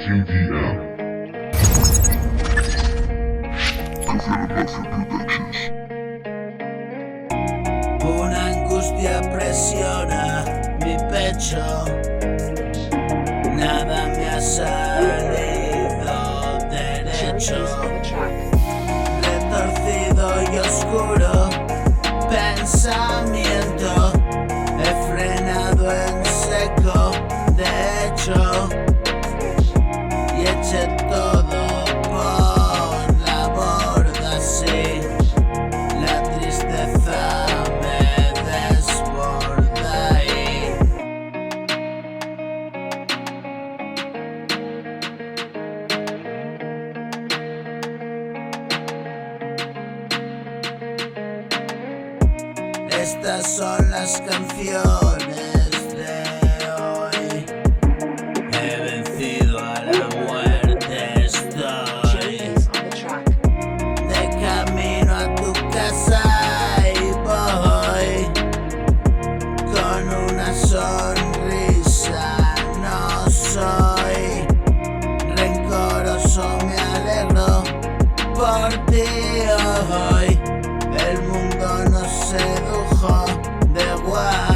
KVM. Una angustia presiona mi pecho, nada me ha salido derecho. Retorcido y oscuro pensamiento, he frenado en seco, de hecho, y eché todo por la borda, sí. La tristeza me desborda ahí. Estas son las canciones de hoy. He vencido a la muerte, estoy de camino a tu casa y voy con una sonrisa. No soy rencoroso, me alegro por ti hoy. El mundo nos sedujo de guay.